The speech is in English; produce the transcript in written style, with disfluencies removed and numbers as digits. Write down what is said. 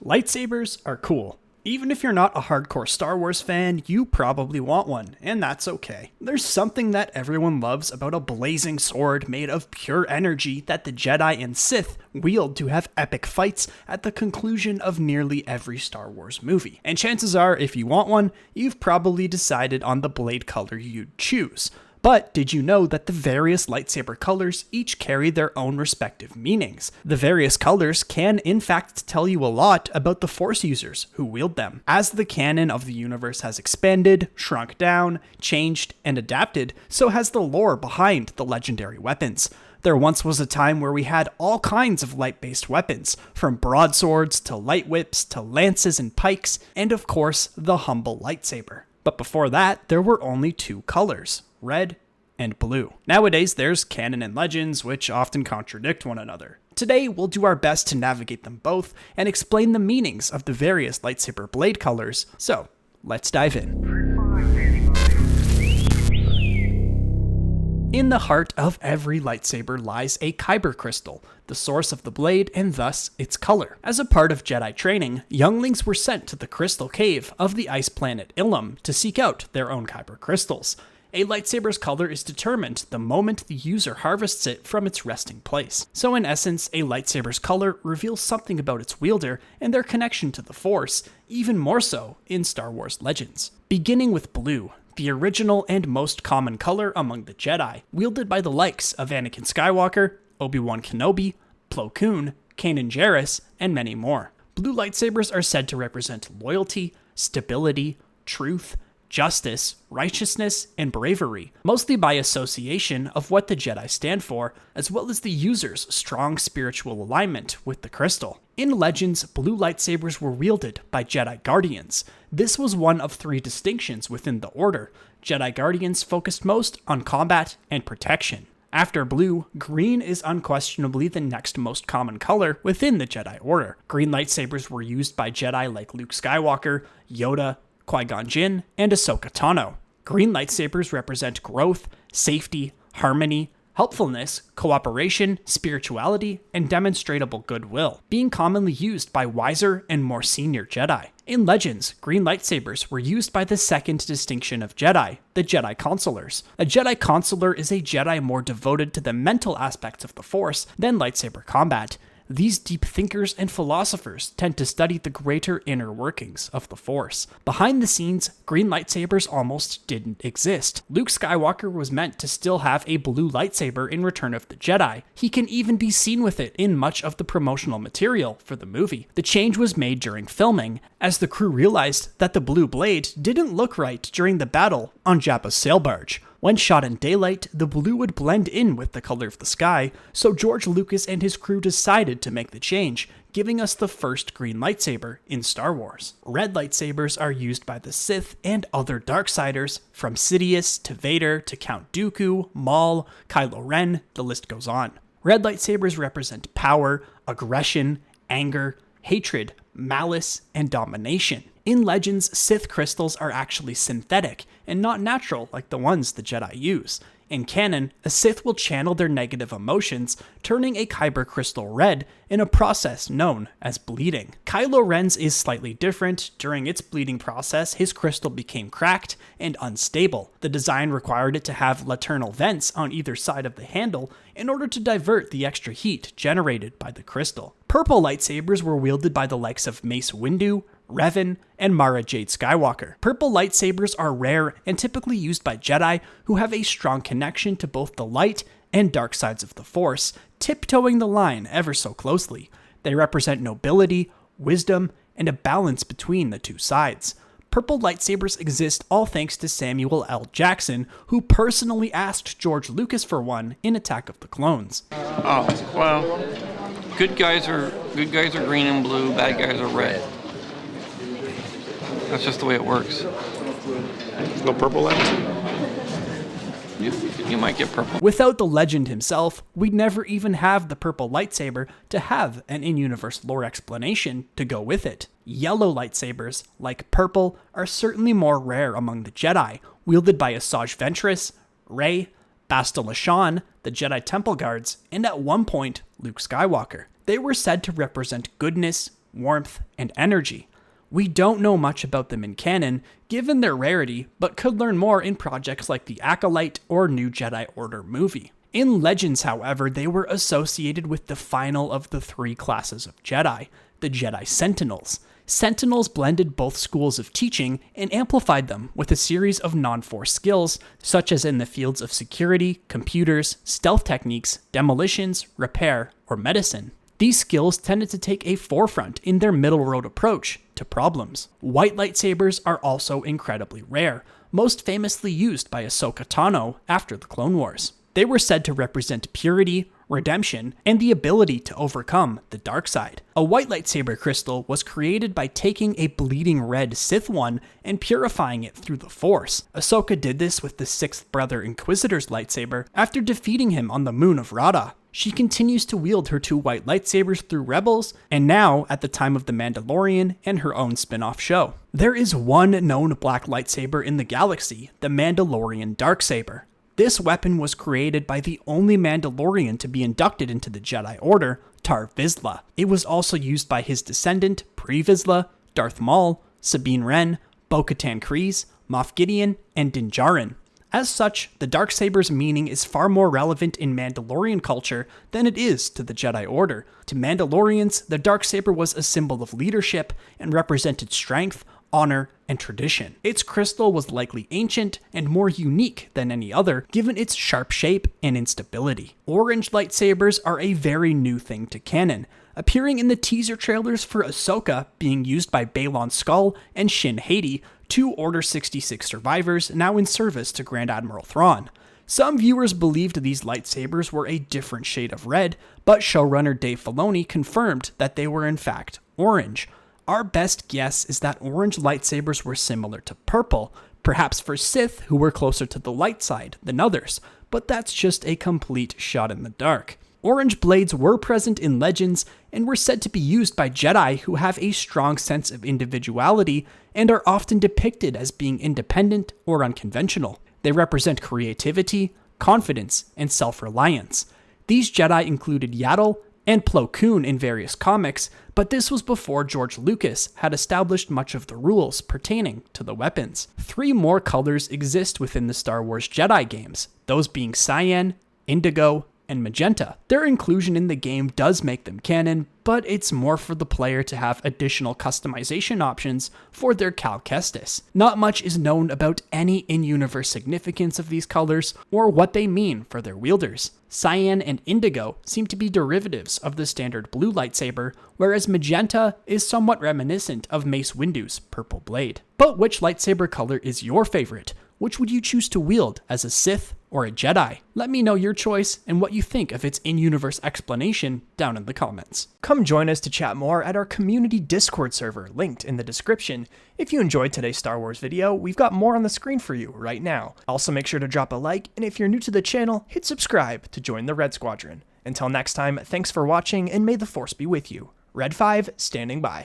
Lightsabers are cool. Even if you're not a hardcore Star Wars fan, you probably want one, and that's okay. There's something that everyone loves about a blazing sword made of pure energy that the Jedi and Sith wield to have epic fights at the conclusion of nearly every Star Wars movie. And chances are, if you want one, you've probably decided on the blade color you'd choose. But did you know that the various lightsaber colors each carry their own respective meanings? The various colors can in fact tell you a lot about the Force users who wield them. As the canon of the universe has expanded, shrunk down, changed, and adapted, so has the lore behind the legendary weapons. There once was a time where we had all kinds of light-based weapons, from broadswords to light whips to lances and pikes, and of course, the humble lightsaber. But before that, there were only two colors: red and blue. Nowadays, there's canon and legends, which often contradict one another. Today, we'll do our best to navigate them both and explain the meanings of the various lightsaber blade colors. So, let's dive in. In the heart of every lightsaber lies a kyber crystal, the source of the blade and thus its color. As a part of Jedi training, younglings were sent to the crystal cave of the ice planet Ilum to seek out their own kyber crystals. A lightsaber's color is determined the moment the user harvests it from its resting place. So in essence, a lightsaber's color reveals something about its wielder and their connection to the Force, even more so in Star Wars legends. Beginning with blue, the original and most common color among the Jedi, wielded by the likes of Anakin Skywalker, Obi-Wan Kenobi, Plo Koon, Kanan Jarrus, and many more. Blue lightsabers are said to represent loyalty, stability, truth, justice, righteousness, and bravery, mostly by association of what the Jedi stand for, as well as the user's strong spiritual alignment with the crystal. In Legends, blue lightsabers were wielded by Jedi Guardians. This was one of three distinctions within the Order. Jedi Guardians focused most on combat and protection. After blue, green is unquestionably the next most common color within the Jedi Order. Green lightsabers were used by Jedi like Luke Skywalker, Yoda, Qui-Gon Jinn, and Ahsoka Tano. Green lightsabers represent growth, safety, harmony, helpfulness, cooperation, spirituality, and demonstrable goodwill, being commonly used by wiser and more senior Jedi. In Legends, green lightsabers were used by the second distinction of Jedi, the Jedi Consulars. A Jedi Consular is a Jedi more devoted to the mental aspects of the Force than lightsaber combat. These deep thinkers and philosophers tend to study the greater inner workings of the Force. Behind the scenes, green lightsabers almost didn't exist. Luke Skywalker was meant to still have a blue lightsaber in Return of the Jedi. He can even be seen with it in much of the promotional material for the movie. The change was made during filming, as the crew realized that the blue blade didn't look right during the battle on Jabba's sail barge. When shot in daylight, the blue would blend in with the color of the sky, so George Lucas and his crew decided to make the change, giving us the first green lightsaber in Star Wars. Red lightsabers are used by the Sith and other Darksiders, from Sidious to Vader to Count Dooku, Maul, Kylo Ren, the list goes on. Red lightsabers represent power, aggression, anger, hatred, malice, and domination. In Legends, Sith crystals are actually synthetic and not natural like the ones the Jedi use. In canon, a Sith will channel their negative emotions, turning a kyber crystal red in a process known as bleeding. Kylo Ren's is slightly different. During its bleeding process, his crystal became cracked and unstable. The design required it to have lateral vents on either side of the handle in order to divert the extra heat generated by the crystal. Purple lightsabers were wielded by the likes of Mace Windu, Revan, and Mara Jade Skywalker. Purple lightsabers are rare and typically used by Jedi who have a strong connection to both the light and dark sides of the Force, tiptoeing the line ever so closely. They represent nobility, wisdom, and a balance between the two sides. Purple lightsabers exist all thanks to Samuel L. Jackson, who personally asked George Lucas for one in Attack of the Clones. Oh, well, good guys are green and blue, bad guys are red. That's just the way it works. No purple left? You might get purple. Without the legend himself, we'd never even have the purple lightsaber to have an in-universe lore explanation to go with it. Yellow lightsabers, like purple, are certainly more rare among the Jedi, wielded by Asajj Ventress, Rey, Bastila Shan, the Jedi Temple Guards, and at one point, Luke Skywalker. They were said to represent goodness, warmth, and energy. We don't know much about them in canon, given their rarity, but could learn more in projects like the Acolyte or New Jedi Order movie. In Legends, however, they were associated with the final of the 3 classes of Jedi, the Jedi Sentinels. Sentinels blended both schools of teaching and amplified them with a series of non-force skills, such as in the fields of security, computers, stealth techniques, demolitions, repair, or medicine. These skills tended to take a forefront in their middle road approach to problems. White lightsabers are also incredibly rare, most famously used by Ahsoka Tano after the Clone Wars. They were said to represent purity, redemption, and the ability to overcome the dark side. A white lightsaber crystal was created by taking a bleeding red Sith one and purifying it through the Force. Ahsoka did this with the 6th Brother Inquisitor's lightsaber after defeating him on the moon of Rada. She continues to wield her 2 white lightsabers through Rebels, and now at the time of The Mandalorian and her own spin-off show. There is one known black lightsaber in the galaxy, the Mandalorian Darksaber. This weapon was created by the only Mandalorian to be inducted into the Jedi Order, Tar Vizsla. It was also used by his descendant, Pre Vizsla, Darth Maul, Sabine Wren, Bo-Katan Kryze, Moff Gideon, and Din Djarin. As such, the Darksaber's meaning is far more relevant in Mandalorian culture than it is to the Jedi Order. To Mandalorians, the Darksaber was a symbol of leadership and represented strength, honor, and tradition. Its crystal was likely ancient and more unique than any other, given its sharp shape and instability. Orange lightsabers are a very new thing to canon, appearing in the teaser trailers for Ahsoka being used by Baylan Skoll and Shin Hati, 2 Order 66 survivors now in service to Grand Admiral Thrawn. Some viewers believed these lightsabers were a different shade of red, but showrunner Dave Filoni confirmed that they were in fact orange. Our best guess is that orange lightsabers were similar to purple, perhaps for Sith who were closer to the light side than others, but that's just a complete shot in the dark. Orange blades were present in Legends and were said to be used by Jedi who have a strong sense of individuality and are often depicted as being independent or unconventional. They represent creativity, confidence, and self-reliance. These Jedi included Yaddle and Plo Koon in various comics, but this was before George Lucas had established much of the rules pertaining to the weapons. 3 more colors exist within the Star Wars Jedi games, those being Cyan, Indigo, and Magenta. Their inclusion in the game does make them canon, but it's more for the player to have additional customization options for their Cal Kestis. Not much is known about any in-universe significance of these colors or what they mean for their wielders. Cyan and Indigo seem to be derivatives of the standard blue lightsaber, whereas Magenta is somewhat reminiscent of Mace Windu's purple blade. But which lightsaber color is your favorite? Which would you choose to wield as a Sith or a Jedi? Let me know your choice and what you think of its in-universe explanation down in the comments. Come join us to chat more at our community Discord server, linked in the description. If you enjoyed today's Star Wars video, we've got more on the screen for you right now. Also make sure to drop a like, and if you're new to the channel, hit subscribe to join the Red Squadron. Until next time, thanks for watching, and may the Force be with you. Red 5, standing by.